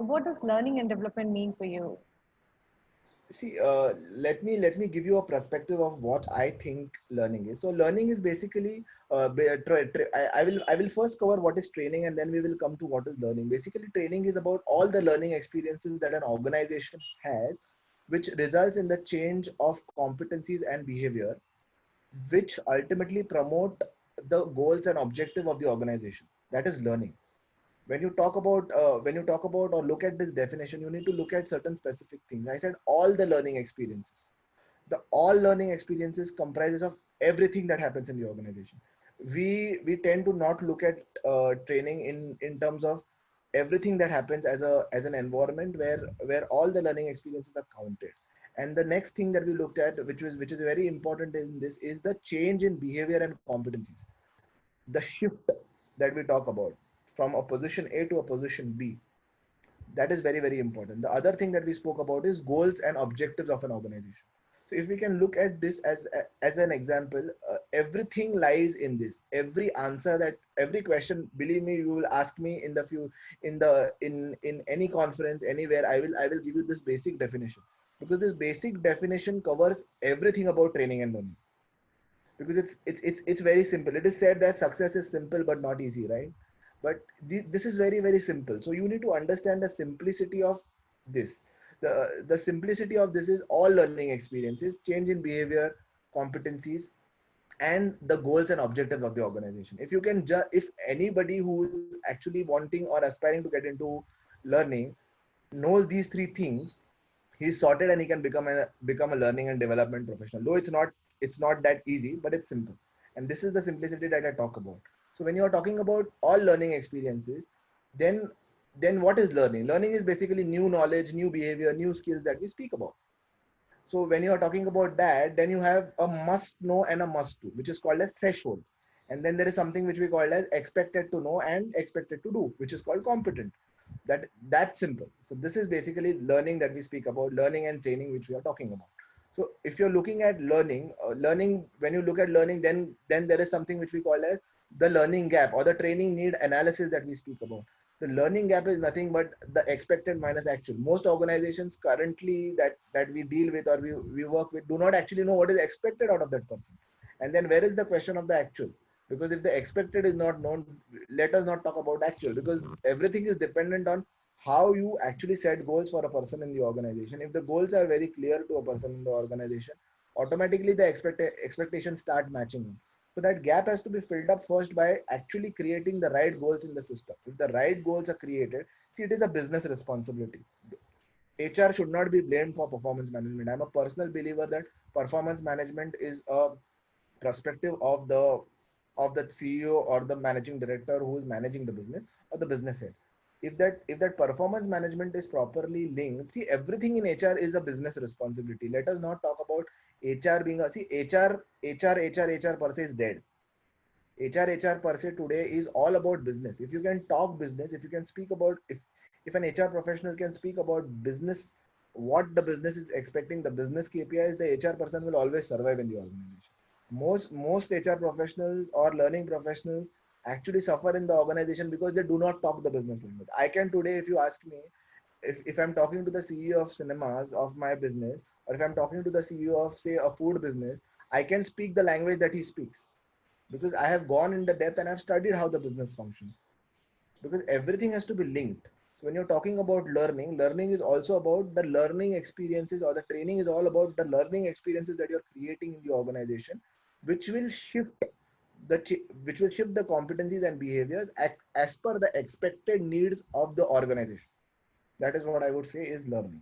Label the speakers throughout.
Speaker 1: What does learning and development mean for you?
Speaker 2: See, let me give you a perspective of what I think learning is. So learning is basically I will first cover what is training, and then we will come to what is learning. Basically, training is about all the learning experiences that an organization has, which results in the change of competencies and behavior, which ultimately promote the goals and objective of the organization. That is learning. When you talk about or look at this definition, you need to look at certain specific things. I said all the learning experiences. The all learning experiences comprises of everything that happens in the organization. We tend to not look at training in terms of everything that happens as an environment where all the learning experiences are counted. And the next thing that we looked at, which is very important in this, is the change in behavior and competencies, the shift that we talk about from a position A to a position B. That is very, very important. The other thing that we spoke about is goals and objectives of an organization. So if we can look at this as an example, everything lies in this. Every answer, that every question, believe me, you will ask me in the few in any conference anywhere, I will give you this basic definition, because this basic definition covers everything about training and learning. Because it's very simple. It is said that success is simple but not easy, right? But this is very, very simple. So you need to understand the simplicity of this. The simplicity of this is all learning experiences, change in behavior, competencies, and the goals and objectives of the organization. If you can if anybody who is actually wanting or aspiring to get into learning knows these three things, he's sorted and he can become a learning and development professional. Though it's not that easy, but it's simple. And this is the simplicity that I talk about. So when you are talking about all learning experiences, then what is learning? Learning is basically new knowledge, new behavior, new skills that we speak about. So when you are talking about that, then you have a must know and a must do, which is called as threshold. And then there is something which we call as expected to know and expected to do, which is called competent. That's simple. So this is basically learning that we speak about, learning and training, which we are talking about. So if you're looking at learning, when you look at learning, then there is something which we call as the learning gap or the training need analysis that we speak about. The learning gap is nothing but the expected minus actual. Most organizations currently that we deal with or we work with do not actually know what is expected out of that person. And then where is the question of the actual? Because if the expected is not known, let us not talk about actual, because everything is dependent on how you actually set goals for a person in the organization. If the goals are very clear to a person in the organization, automatically the expectations start matching. So that gap has to be filled up first by actually creating the right goals in the system. If the right goals are created, see, it is a business responsibility. HR should not be blamed for performance management. I'm a personal believer that performance management is a perspective of the CEO or the managing director who is managing the business, or the business head. If that performance management is properly linked, see, everything in HR is a business responsibility. Let us not talk about HR being a, see, HR per se is dead. HR per se today is all about business. If you can talk business, if you can speak about, if an HR professional can speak about business, what the business is expecting, the business KPIs, the HR person will always survive in the organization. Most HR professionals or learning professionals actually suffer in the organization because they do not talk the business language. I can today, if you ask me, if I'm talking to the CEO of cinemas of my business, or if I'm talking to the CEO of, say, a food business, I can speak the language that he speaks, because I have gone in the depth and I've studied how the business functions. Because everything has to be linked. So when you're talking about learning, learning is also about the learning experiences, or the training is all about the learning experiences that you're creating in the organization, which will shift which will shift the competencies and behaviors as per the expected needs of the organization. That is what I would say is learning.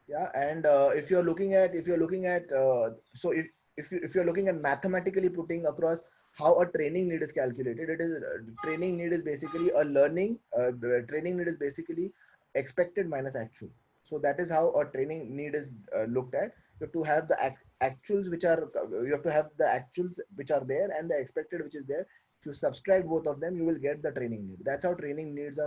Speaker 2: Yeah. And if you're looking at so if you're looking at mathematically putting across how a training need is calculated, it is training need is basically a learning the training need is basically expected minus actual. So that is how a training need is looked at. You have to have the actuals which are you have to have the actuals which are there and the expected which is there. If you subtract both of them, you will get the training need. That's how training needs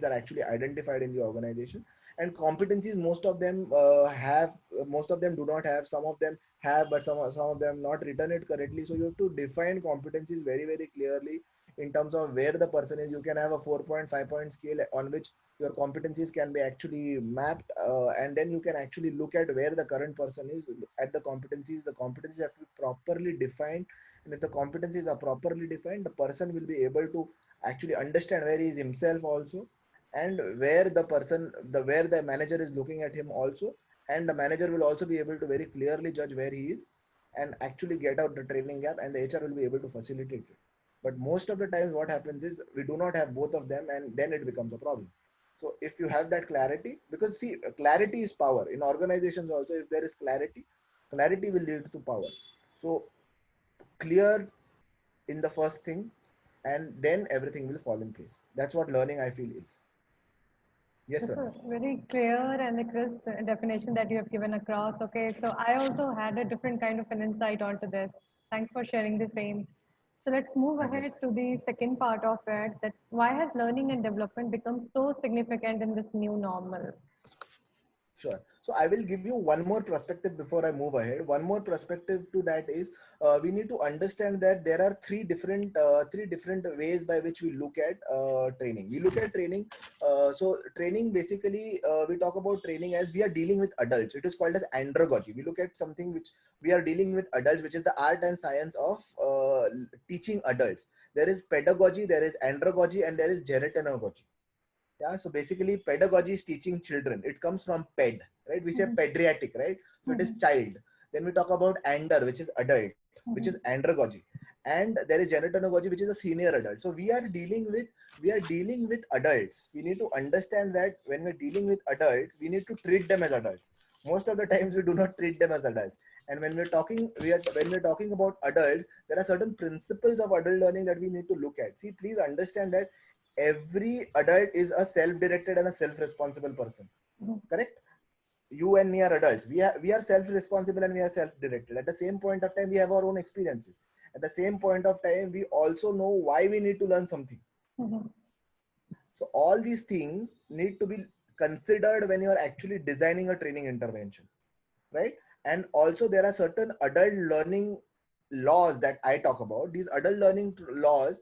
Speaker 2: are actually identified in the organization. And competencies, most of them do not have, some of them have, but some of them not written it correctly. So you have to define competencies very, very clearly in terms of where the person is. You can have a 4.5 point scale on which your competencies can be actually mapped, and then you can actually look at where the current person is at the competencies. The competencies have to be properly defined, and if the competencies are properly defined, the person will be able to actually understand where he is himself also, and where the person, the where the manager is looking at him also, and the manager will also be able to very clearly judge where he is and actually get out the training gap, and the HR will be able to facilitate it. But most of the times what happens is we do not have both of them, and then it becomes a problem. So if you have that clarity, because see, clarity is power in organizations also. If there is clarity, clarity will lead to power. So clear in the first thing, and then everything will fall in place. That's what learning, I feel, is. Yes,
Speaker 1: That's a
Speaker 2: Pranay.
Speaker 1: very clear and a crisp definition that you have given across. Okay, so I also had a different kind of an insight onto this. Thanks for sharing the same. So let's move
Speaker 2: My pleasure.
Speaker 1: ahead to the second part of it, that why has learning and development become so significant in this new normal?
Speaker 2: Sure. So I will give you one more perspective before I move ahead. One more perspective to that is, we need to understand that there are three different ways by which we look at training. We look at training. So training, basically, we talk about training as we are dealing with adults. It is called as andragogy. We look at something which we are dealing with adults, which is the art and science of teaching adults. There is pedagogy, there is andragogy, and there is gerontology. Yeah, so basically pedagogy is teaching children. It comes from ped, right? We say
Speaker 1: Mhm,
Speaker 2: pediatric, right? So it is
Speaker 1: mhm,
Speaker 2: child. Then we talk about ander, which is adult, which is
Speaker 1: mhm,
Speaker 2: andragogy. And there is gerontology, which is a senior adult. So we are dealing with adults. We need to understand that when we're dealing with adults, we need to treat them as adults. Most of the times we do not treat them as adults. And when we're talking about adults, there are certain principles of adult learning that we need to look at. See, please understand that every adult is a self-directed and a self-responsible person.
Speaker 1: mhm,
Speaker 2: Correct? You and me are adults. We are self-responsible and we are self-directed. At the same point of time, we have our own experiences. At the same point of time, we also know why we need to learn something.
Speaker 1: mhm,
Speaker 2: So all these things need to be considered when you are actually designing a training intervention, right? And also there are certain adult learning laws that I talk about. These adult learning laws,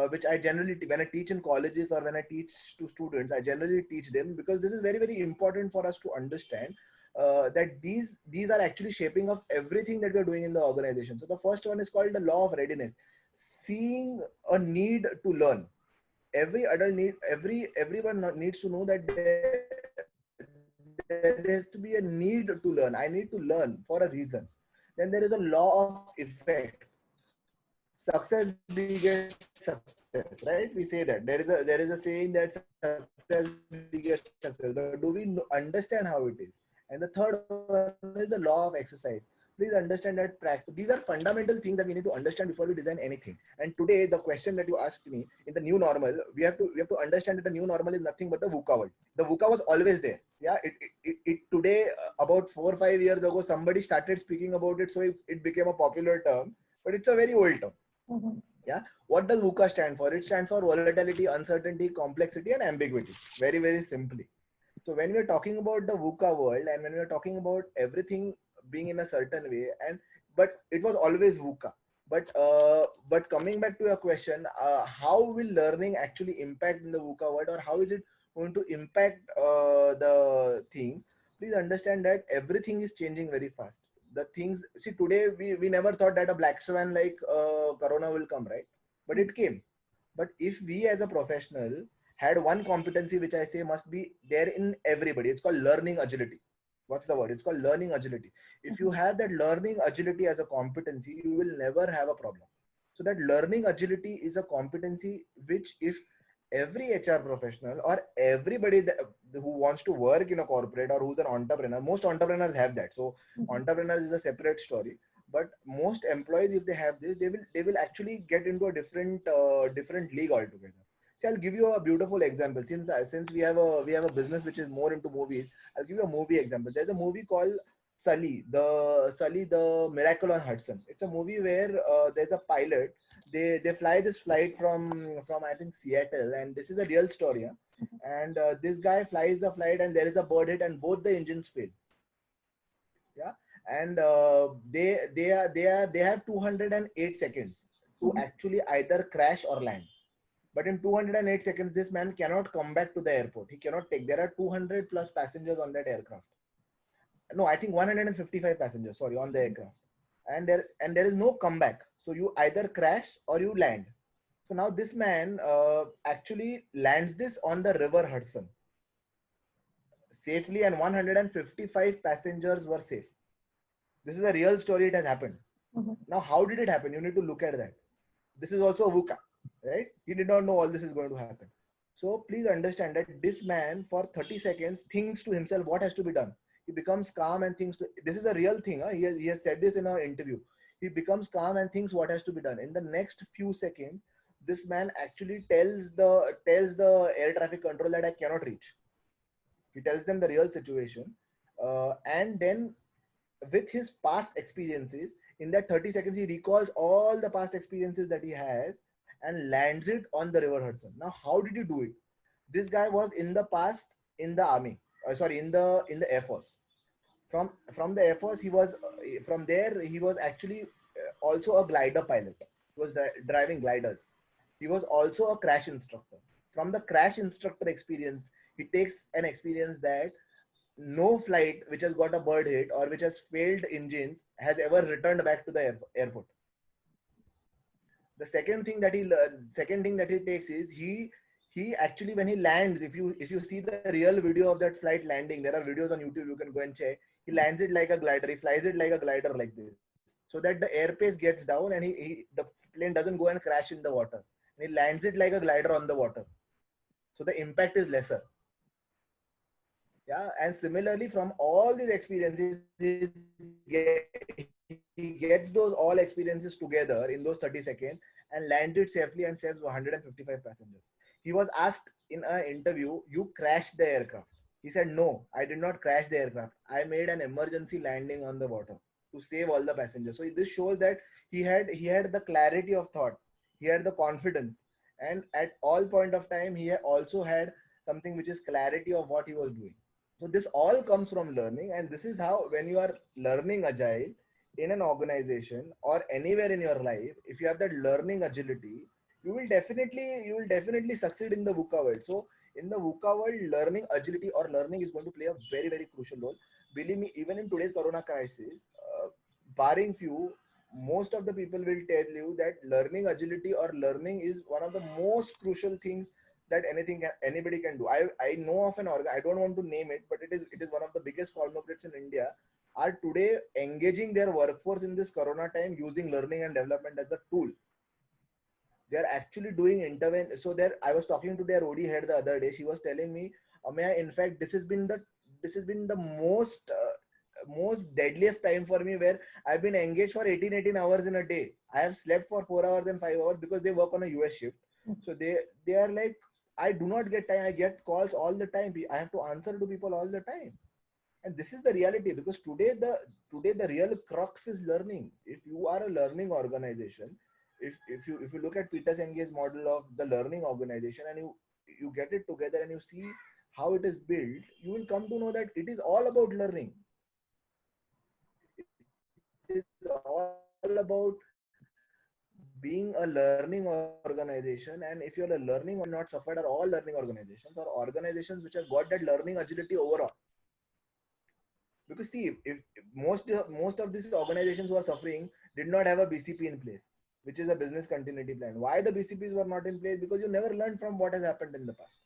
Speaker 2: which I generally, when I teach in colleges or when I teach to students, I generally teach them, because this is very, very important for us to understand that these are actually shaping of everything that we're doing in the organization. So the first one is called the law of readiness, seeing a need to learn. Everyone needs to know that there has to be a need to learn. I need to learn for a reason. Then there is a law of effect. Success begets success, right? We say that there is a saying that success begets success. But do we understand how it is? And the third one is the law of exercise. Please understand that these are fundamental things that we need to understand before we design anything. And today, the question that you asked me in the new normal, we have to understand that the new normal is nothing but the VUCA world. The VUCA was always there. Yeah, it today, about 4 or 5 years ago, somebody started speaking about it, so it became a popular term, but it's a very old term.
Speaker 1: mhm,
Speaker 2: Yeah. What does VUCA stand for? It stands for volatility, uncertainty, complexity, and ambiguity. Very, very simply. So when we're talking about the VUCA world, and when we're talking about everything being in a certain way, and but it was always VUCA. But coming back to your question, how will learning actually impact in the VUCA world, or how is it going to impact the things? Please understand that everything is changing very fast. The things, see, today we never thought that a black swan like Corona will come, right? But
Speaker 1: mhm,
Speaker 2: it came. But if we as a professional had one competency which I say must be there in everybody, it's called learning agility. What's the word? It's called learning agility. If you
Speaker 1: mhm,
Speaker 2: have that learning agility as a competency, you will never have a problem. So that learning agility is a competency which, if every HR professional or everybody who wants to work in a corporate or who's an entrepreneur, most entrepreneurs have that. So
Speaker 1: mhm,
Speaker 2: entrepreneurs is a separate story, but most employees, if they have this, they will actually get into a different league altogether. See, I'll give you a beautiful example. Since we have a business which is more into movies, I'll give you a movie example. There's a movie called Sully, the Miracle on Hudson. It's a movie where there's a pilot. They fly this flight from I think Seattle, and this is a real story. Yeah? And this guy flies the flight, and there is a bird hit, and both the engines fail. Yeah, and they have 208 seconds to
Speaker 1: mhm,
Speaker 2: actually either crash or land. But in 208 seconds, this man cannot come back to the airport. He cannot take. There are 200 plus passengers on that aircraft. No, I think 155 passengers. Sorry, on the aircraft, and there is no comeback. So you either crash or you land. So now this man actually lands this on the River Hudson safely, and 155 passengers were safe. This is a real story. It has happened.
Speaker 1: Mhm.
Speaker 2: Now, how did it happen? You need to look at that. This is also a VUCA, right? He did not know all this is going to happen. So please understand that this man, for 30 seconds, thinks to himself what has to be done. He becomes calm and thinks to. This is a real thing. Huh? He has said this in an interview. He becomes calm and thinks what has to be done. In the next few seconds, this man actually tells the air traffic control that I cannot reach. He tells them the real situation, and then with his past experiences, in that 30 seconds he recalls all the past experiences that he has and lands it on the River Hudson. Now, how did he do it? This guy was in the past in the army, sorry, in the Air Force. From the Air Force, he was from there he was actually also a glider pilot. He was driving gliders. He was also a crash instructor. From the crash instructor experience, he takes an experience that no flight which has got a bird hit or which has failed engines has ever returned back to the airport. The second thing that he takes is he actually, when he lands, if you see the real video of that flight landing, there are videos on YouTube, you can go and check. He lands it like a glider. He flies it like a glider, like this, so that the airspace gets down and the plane doesn't go and crash in the water. And he lands it like a glider on the water, so the impact is lesser. Yeah, and similarly, from all these experiences, he gets those all experiences together in those 30 seconds and landed safely and saves 155 passengers. He was asked in an interview, you crashed the aircraft. He said, no, I did not crash the aircraft. I made an emergency landing on the water to save all the passengers. So this shows that he had the clarity of thought. He had the confidence. And at all point of time, he also had something which is clarity of what he was doing. So this all comes from learning, and this is how, when you are learning agile in an organization or anywhere in your life, if you have that learning agility, you will definitely succeed in the VUCA world. So in the VUCA world, learning agility or learning is going to play a very, very crucial role. Believe me, even in today's corona crisis, barring few, most of the people will tell you that learning agility or learning is one of the most crucial things that anybody can do. I know of an organ. I don't want to name it, but it is one of the biggest conglomerates in India. Are today engaging their workforce in this corona time using learning and development as a tool. They are actually doing intervention. So there, I was talking to their OD head the other day. She was telling me, Amaya, in fact, this has been the most deadliest time for me, where I've been engaged for 18 hours in a day. I have slept for 4 hours and 5 hours because they work on a US shift. So they are like, I do not get time. I get calls all the time. I have to answer to people all the time. And this is the reality, because today the real crux is learning. If you are a learning organization, if you look at Peter Senge's model of the learning organization, and you get it together and you see how it is built, you will come to know that it is all about learning. It is all about being a learning organization. And if you're a learning organization, not suffered are all learning organizations, or organizations which have got that learning agility overall. Because see, if most of these organizations who are suffering did not have a BCP in place, which is a business continuity plan. Why the BCPs were not in place? Because you never learned from what has happened in the past.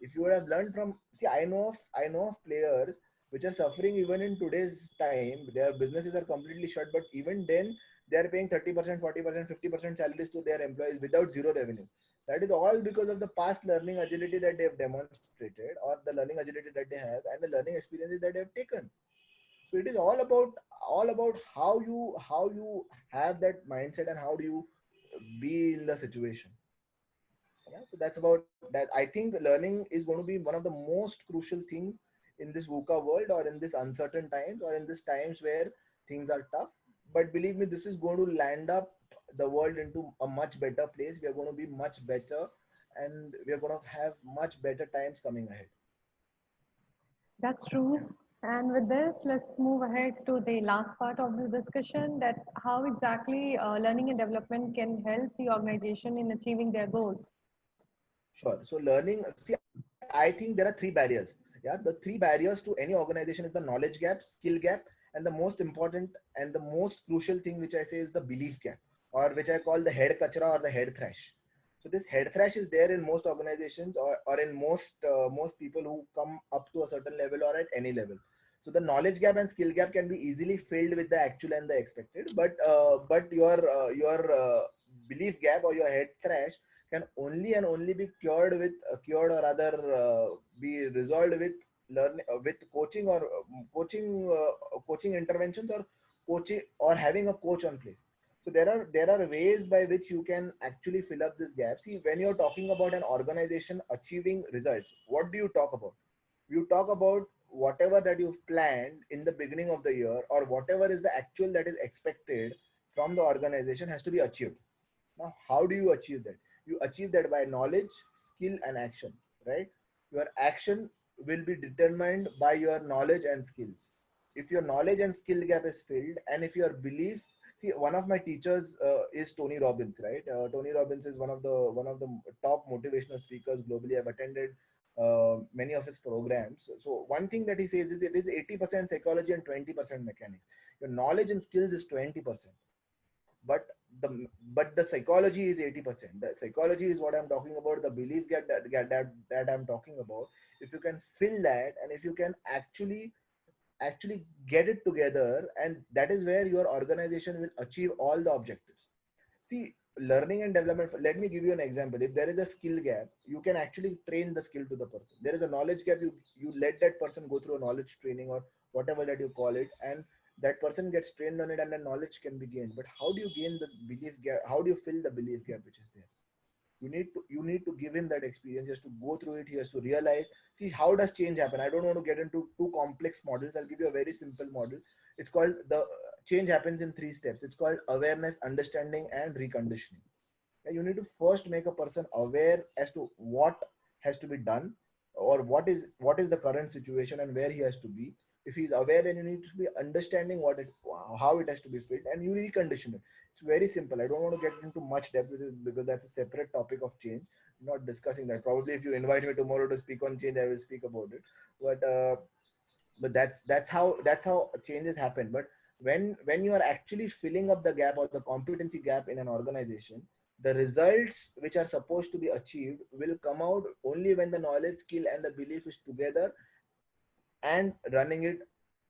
Speaker 2: If you would have learned from, see, I know of players which are suffering even in today's time. Their businesses are completely shut, but even then they are paying 30%, 40%, 50% salaries to their employees without zero revenue. That is all because of the past learning agility that they have demonstrated, or the learning agility that they have, and the learning experiences that they have taken. So it is all about how you have that mindset, and how do you be in the situation. Yeah, so that's about that. I think learning is going to be one of the most crucial things in this VUCA world, or in this uncertain times, or in this times where things are tough. But believe me, this is going to land up the world into a much better place. We are going to be much better, and we are going to have much better times coming ahead.
Speaker 1: That's
Speaker 2: Yeah.
Speaker 1: true. And with this, let's move ahead to the last part of the discussion, that how exactly learning and development can help the organization in achieving their goals.
Speaker 2: Sure. So learning, see, I think there are three barriers. Yeah, the three barriers to any organization is the knowledge gap, skill gap, and the most important and the most crucial thing which I say is the belief gap, or which I call the head kachra or the head thrash. So this head thrash is there in most organizations, or in most people who come up to a certain level or at any level. So the knowledge gap and skill gap can be easily filled with the actual and the expected, but your belief gap or your head thrash can only and only be cured or rather be resolved with with coaching or coaching interventions or coaching or having a coach on place. So there are ways by which you can actually fill up this gap. See, when you're talking about an organization achieving results, what do you talk about? You talk about whatever that you've planned in the beginning of the year, or whatever is the actual that is expected from the organization has to be achieved. Now, how do you achieve that? You achieve that by knowledge, skill, and action, right? Your action will be determined by your knowledge and skills. If your knowledge and skill gap is filled, and if your belief, see, one of my teachers is Tony Robbins, right? Tony Robbins is one of the top motivational speakers globally. I've attended many of his programs. So one thing that he says is it is 80% psychology and 20% mechanics. Your knowledge and skills is 20%, but the psychology is 80%. The psychology is what I'm talking about, the belief that I'm talking about. If you can fill that, and if you can actually get it together, and that is where your organization will achieve all the objectives. See, learning and development, let me give you an example. If there is a skill gap, you can actually train the skill to the person. There is a knowledge gap, you let that person go through a knowledge training or whatever that you call it, and that person gets trained on it, and the knowledge can be gained. But how do you gain the belief gap? How do you fill the belief gap which is there? You need to give him that experience. He has to go through it. He has to realize. See, how does change happen? I don't want to get into too complex models. I'll give you a very simple model. It's called the change happens in three steps. It's called awareness, understanding, and reconditioning. Yeah, you need to first make a person aware as to what has to be done, or what is the current situation and where he has to be. If he's aware, then you need to be understanding how it has to be filled, and you recondition it. It's very simple. I don't want to get into much depth with it because that's a separate topic of change. I'm not discussing that. Probably if you invite me tomorrow to speak on change, I will speak about it. But that's how changes happen. But when you are actually filling up the gap or the competency gap in an organization, the results which are supposed to be achieved will come out only when the knowledge, skill, and the belief is together and running it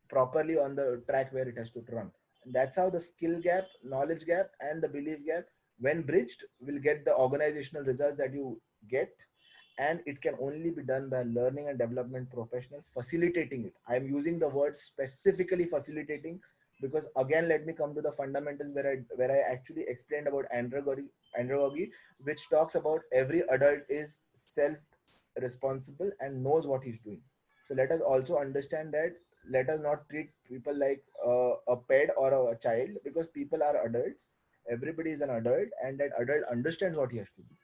Speaker 2: properly on the track where it has to run. And that's how the skill gap, knowledge gap, and the belief gap, when bridged, will get the organizational results that you get. And it can only be done by learning and development professionals facilitating it. I'm using the word specifically facilitating because, again, let me come to the fundamentals where I actually explained about andragogy, which talks about every adult is self responsible and knows what he's doing. So let us also understand that, let us not treat people like a pet or a child, because people are adults. Everybody is an adult, and that adult understands what he has to do.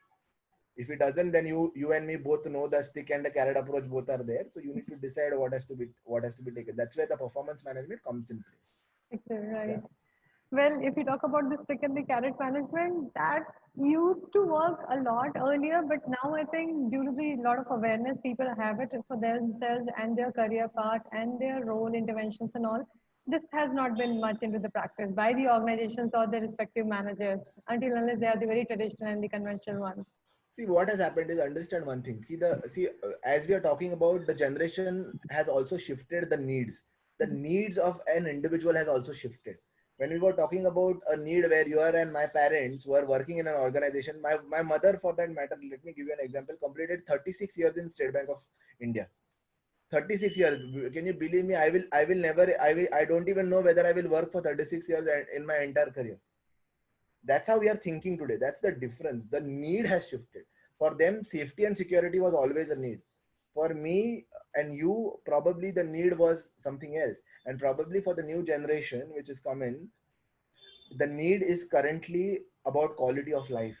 Speaker 2: If it doesn't, then you and me both know the stick and the carrot approach both are there. So you need to decide what has to be taken. That's where the performance management comes in place.
Speaker 1: Okay, right.
Speaker 2: Yeah.
Speaker 1: Well, if you talk about the stick and the carrot management, that used to work a lot earlier, but now I think due to the lot of awareness people have it for themselves and their career path and their role interventions and all, this has not been much into the practice by the organizations or the respective managers until unless they are the very traditional and the conventional ones.
Speaker 2: See, what has happened is, understand one thing. As we are talking about, the generation has also shifted the needs. The needs of an individual has also shifted. When we were talking about a need where you are and my parents were working in an organization, my mother, for that matter, let me give you an example, completed 36 years in State Bank of India. 36 years. Can you believe me? I will never, I don't even know whether I will work for 36 years in my entire career. That's how we are thinking today. That's the difference. The need has shifted. For them, safety and security was always a need. For me and you, probably the need was something else. And probably for the new generation which is coming, the need is currently about quality of life.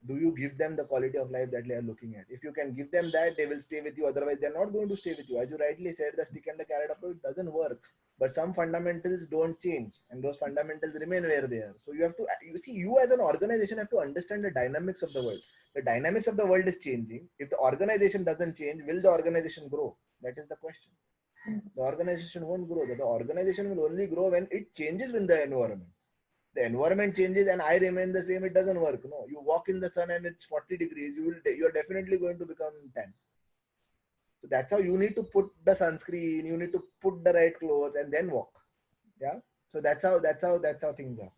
Speaker 2: Do you give them the quality of life that they are looking at? If you can give them that, they will stay with you. Otherwise, they're not going to stay with you. As you rightly said, the stick and the carrot approach doesn't work. But some fundamentals don't change, and those fundamentals remain where they are. So you have to, you see, you as an organization have to understand the dynamics of the world. The dynamics of the world is changing. If the organization doesn't change, will the organization grow? That is the question. The organization won't grow. The organization will only grow when it changes with the environment. The environment changes and I remain the same, it doesn't work. No, you walk in the sun and it's 40 degrees, you're definitely going to become tan. So that's how you need to put the sunscreen, you need to put the right clothes and then walk. Yeah. So that's how things are.